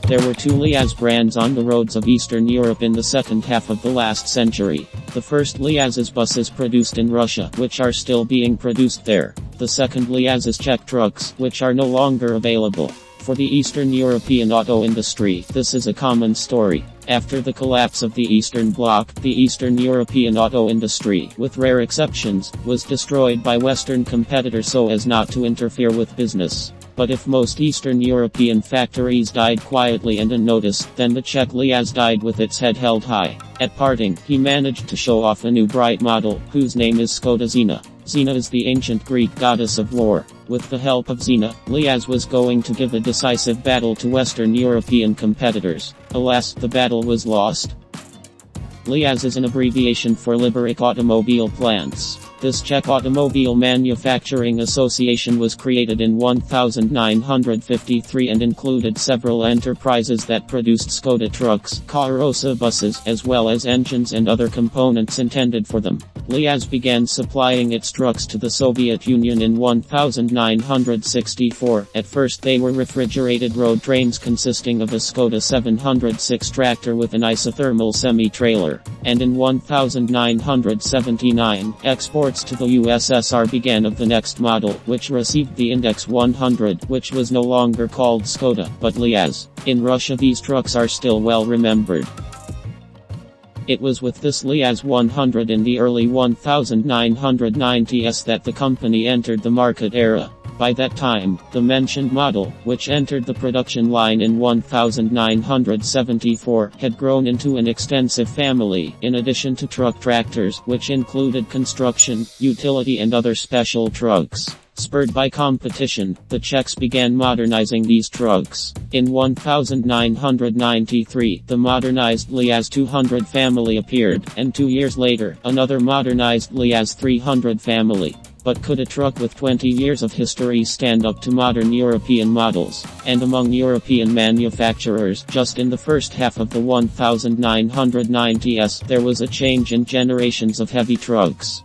There were two Liaz brands on the roads of Eastern Europe in the second half of the last century. The first Liaz is buses produced in Russia, which are still being produced there. The second Liaz is Czech trucks, which are no longer available. For the Eastern European auto industry, this is a common story. After the collapse of the Eastern Bloc, the Eastern European auto industry, with rare exceptions, was destroyed by Western competitors so as not to interfere with business. But if most Eastern European factories died quietly and unnoticed, then the Czech LIAZ died with its head held high. At parting, he managed to show off a new bright model, whose name is Skoda Xena. Xena is the ancient Greek goddess of war. With the help of Xena, Liaz was going to give a decisive battle to Western European competitors. Alas, the battle was lost. Liaz is an abbreviation for Liberic Automobile Plants. This Czech Automobile Manufacturing Association was created in 1953 and included several enterprises that produced Skoda trucks, Karosa buses, as well as engines and other components intended for them. Liaz began supplying its trucks to the Soviet Union in 1964. At first they were refrigerated road trains consisting of a Skoda 706 tractor with an isothermal semi-trailer. And in 1979, exports to the USSR began of the next model, which received the index 100, which was no longer called Skoda, but Liaz. In Russia these trucks are still well remembered. It was with this Liaz 100 in the early 1990s that the company entered the market era. By that time, the mentioned model, which entered the production line in 1974, had grown into an extensive family, in addition to truck tractors, which included construction, utility and other special trucks. Spurred by competition, the Czechs began modernizing these trucks. In 1993, the modernized Liaz 200 family appeared, and 2 years later, another modernized Liaz 300 family. But could a truck with 20 years of history stand up to modern European models? And among European manufacturers, just in the first half of the 1990s, there was a change in generations of heavy trucks.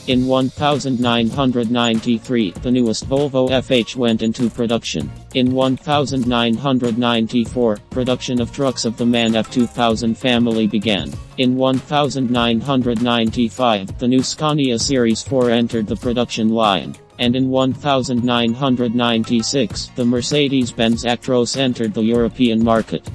In 1993, the newest Volvo FH went into production. In 1994, production of trucks of the MAN F2000 family began. In 1995, the new Scania Series 4 entered the production line. And in 1996, the Mercedes-Benz Actros entered the European market.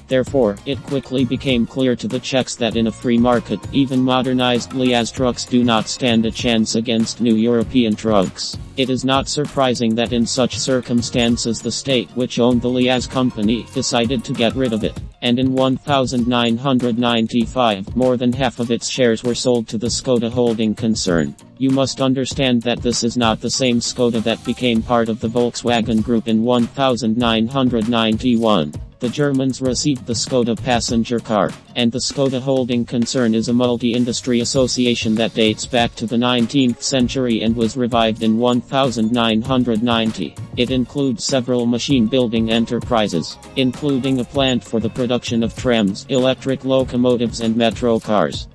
Therefore, it quickly became clear to the Czechs that in a free market, even modernized Liaz trucks do not stand a chance against new European trucks. It is not surprising that in such circumstances the state which owned the Liaz company decided to get rid of it. And in 1995, more than half of its shares were sold to the Skoda holding concern. You must understand that this is not the same Skoda that became part of the Volkswagen Group in 1991. The Germans received the Skoda passenger car, and the Skoda holding concern is a multi-industry association that dates back to the 19th century and was revived in 1990. It includes several machine-building enterprises, including a plant for the production of trams, electric locomotives and metro cars.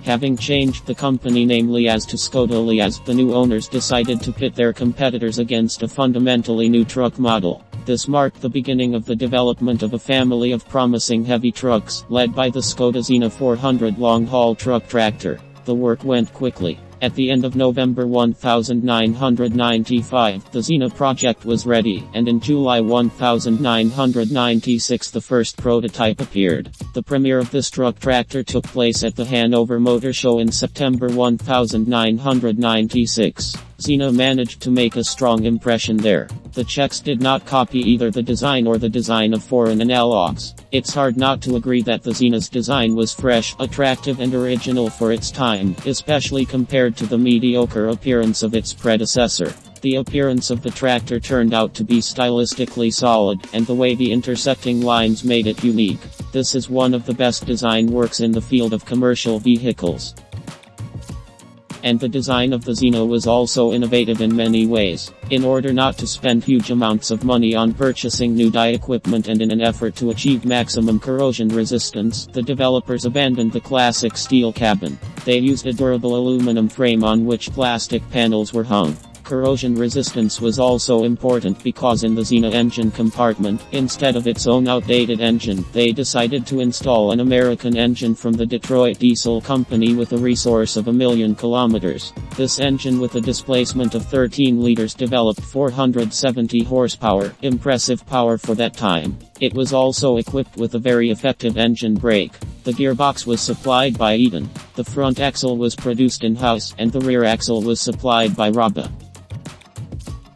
Having changed the company name Liaz to Skoda Liaz, the new owners decided to pit their competitors against a fundamentally new truck model. This marked the beginning of the development of a family of promising heavy trucks, led by the Skoda Xena 400 long-haul truck tractor. The work went quickly. At the end of November 1995, the Xena project was ready, and in July 1996 the first prototype appeared. The premiere of this truck tractor took place at the Hanover Motor Show in September 1996. Xena managed to make a strong impression there. The Czechs did not copy either the design or the design of foreign analogs. It's hard not to agree that the Xena's design was fresh, attractive and original for its time, especially compared to the mediocre appearance of its predecessor. The appearance of the tractor turned out to be stylistically solid, and the way the intersecting lines made it unique. This is one of the best design works in the field of commercial vehicles. And the design of the Xena was also innovative in many ways. In order not to spend huge amounts of money on purchasing new die equipment and in an effort to achieve maximum corrosion resistance, the developers abandoned the classic steel cabin. They used a durable aluminum frame on which plastic panels were hung. Corrosion resistance was also important because in the Xena engine compartment, instead of its own outdated engine, they decided to install an American engine from the Detroit Diesel Company with a resource of 1,000,000 kilometers. This engine with a displacement of 13 liters developed 470 horsepower, impressive power for that time. It was also equipped with a very effective engine brake. The gearbox was supplied by Eaton. The front axle was produced in-house and the rear axle was supplied by Raba.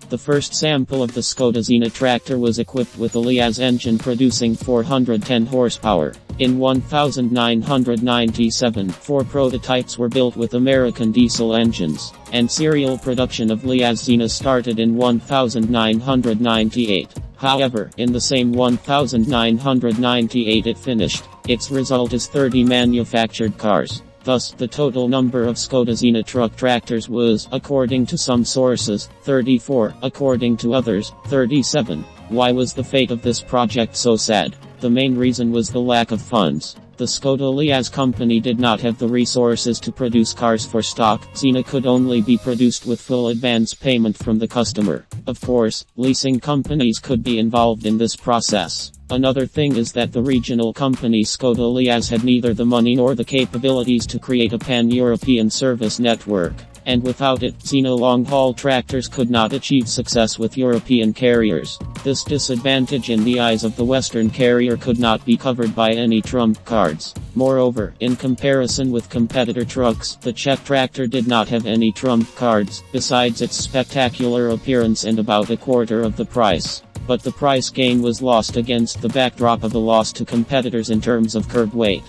The first sample of the Skoda Xena tractor was equipped with a Liaz engine producing 410 horsepower. In 1997, 4 prototypes were built with American diesel engines, and serial production of Liaz Xena started in 1998. However, in the same 1998 it finished. Its result is 30 manufactured cars. Thus, the total number of Skoda Xena truck tractors was, according to some sources, 34, according to others, 37. Why was the fate of this project so sad? The main reason was the lack of funds. The Skoda Liaz company did not have the resources to produce cars for stock. Xena could only be produced with full advance payment from the customer. Of course, leasing companies could be involved in this process. Another thing is that the regional company Skoda Liaz had neither the money nor the capabilities to create a pan-European service network. And without it, Xena long-haul tractors could not achieve success with European carriers. This disadvantage in the eyes of the Western carrier could not be covered by any trump cards. Moreover, in comparison with competitor trucks, the Czech tractor did not have any trump cards, besides its spectacular appearance and about a quarter of the price. But the price gain was lost against the backdrop of a loss to competitors in terms of curb weight.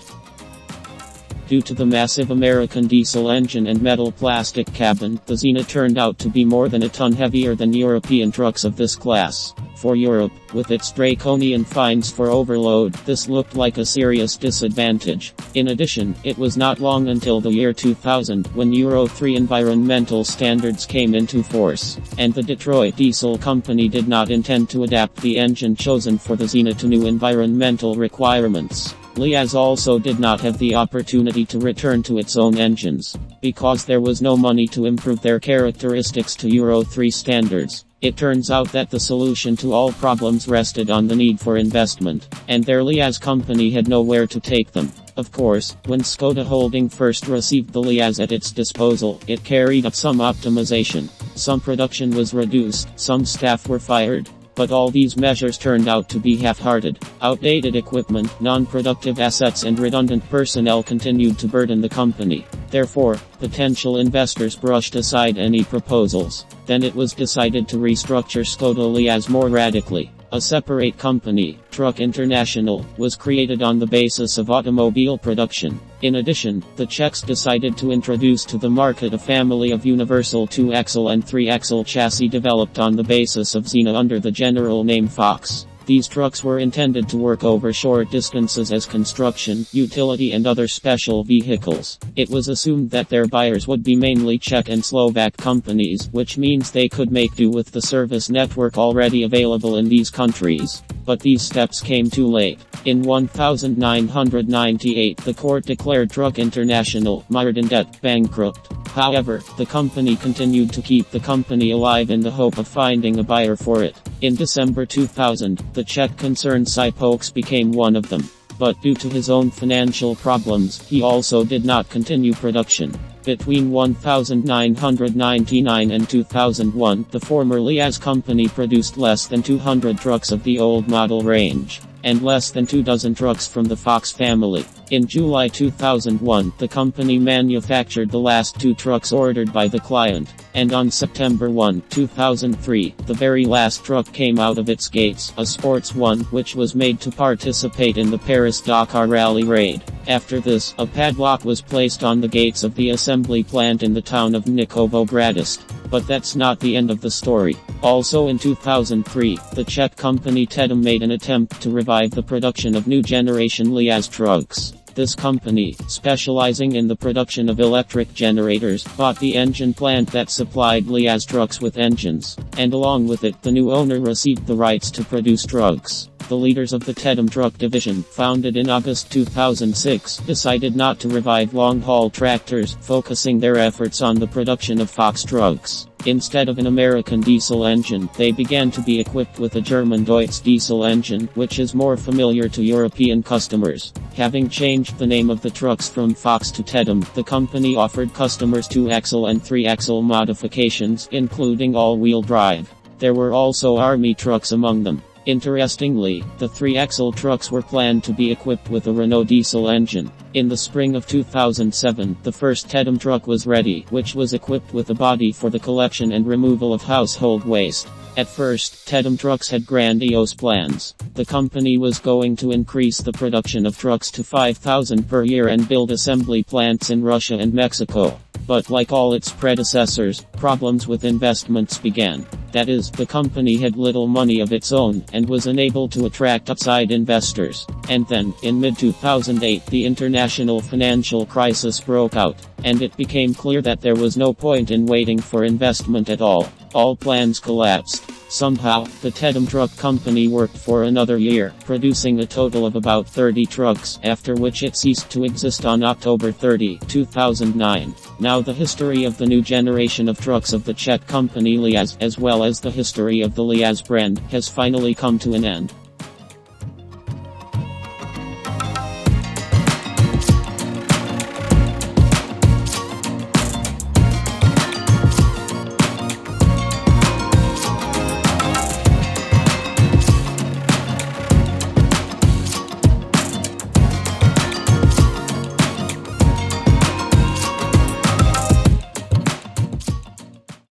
Due to the massive American diesel engine and metal plastic cabin, the Xena turned out to be more than a ton heavier than European trucks of this class. For Europe, with its draconian fines for overload, this looked like a serious disadvantage. In addition, it was not long until the year 2000 when Euro 3 environmental standards came into force, and the Detroit Diesel Company did not intend to adapt the engine chosen for the Xena to new environmental requirements. Liaz also did not have the opportunity to return to its own engines, because there was no money to improve their characteristics to Euro 3 standards. It turns out that the solution to all problems rested on the need for investment, and their Liaz company had nowhere to take them. Of course, when Skoda Holding first received the Liaz at its disposal, it carried out some optimization. Some production was reduced, some staff were fired. But all these measures turned out to be half-hearted. Outdated equipment, non-productive assets and redundant personnel continued to burden the company. Therefore, potential investors brushed aside any proposals. Then it was decided to restructure Skoda Liaz more radically. A separate company, Truck International, was created on the basis of automobile production. In addition, the Czechs decided to introduce to the market a family of universal 2-axle and 3-axle chassis developed on the basis of Xena under the general name Fox. These trucks were intended to work over short distances as construction, utility and other special vehicles. It was assumed that their buyers would be mainly Czech and Slovak companies, which means they could make do with the service network already available in these countries. But these steps came too late. In 1998 the court declared Truck International mired in debt, bankrupt. However, the company continued to keep the company alive in the hope of finding a buyer for it. In December 2000, the Czech concern Cypox became one of them. But due to his own financial problems, he also did not continue production. Between 1999 and 2001, the former Liaz company produced less than 200 trucks of the old model range, and less than 24 trucks from the Fox family. In July 2001, the company manufactured the last 2 trucks ordered by the client, and on September 1, 2003, the very last truck came out of its gates, a sports one, which was made to participate in the Paris-Dakar Rally Raid. After this, a padlock was placed on the gates of the assembly plant in the town of Nikovo-Gradist. But that's not the end of the story. Also in 2003, the Czech company Tedem made an attempt to revive the production of new generation Liaz trucks. This company, specializing in the production of electric generators, bought the engine plant that supplied Liaz trucks with engines, and along with it the new owner received the rights to produce trucks. the leaders of the Tedem truck division, founded in August 2006, decided not to revive long-haul tractors, focusing their efforts on the production of Fox trucks. Instead of an American diesel engine, they began to be equipped with a German Deutz diesel engine, which is more familiar to European customers. Having changed the name of the trucks from Fox to Tedem, the company offered customers 2-axle and 3-axle modifications, including all-wheel drive. There were also army trucks among them. Interestingly, the 3-axle trucks were planned to be equipped with a Renault diesel engine. In the spring of 2007, the first Tedem truck was ready, which was equipped with a body for the collection and removal of household waste. At first, Tedem trucks had grandiose plans. The company was going to increase the production of trucks to 5,000 per year and build assembly plants in Russia and Mexico. But like all its predecessors, problems with investments began. That is, the company had little money of its own, and was unable to attract outside investors. And then, in mid-2008, the international financial crisis broke out, and it became clear that there was no point in waiting for investment at all. All plans collapsed. Somehow, the Tedem truck company worked for another year, producing a total of about 30 trucks, after which it ceased to exist on October 30, 2009. Now the history of the new generation of trucks of the Czech company Liaz, as well as the history of the Liaz brand, has finally come to an end.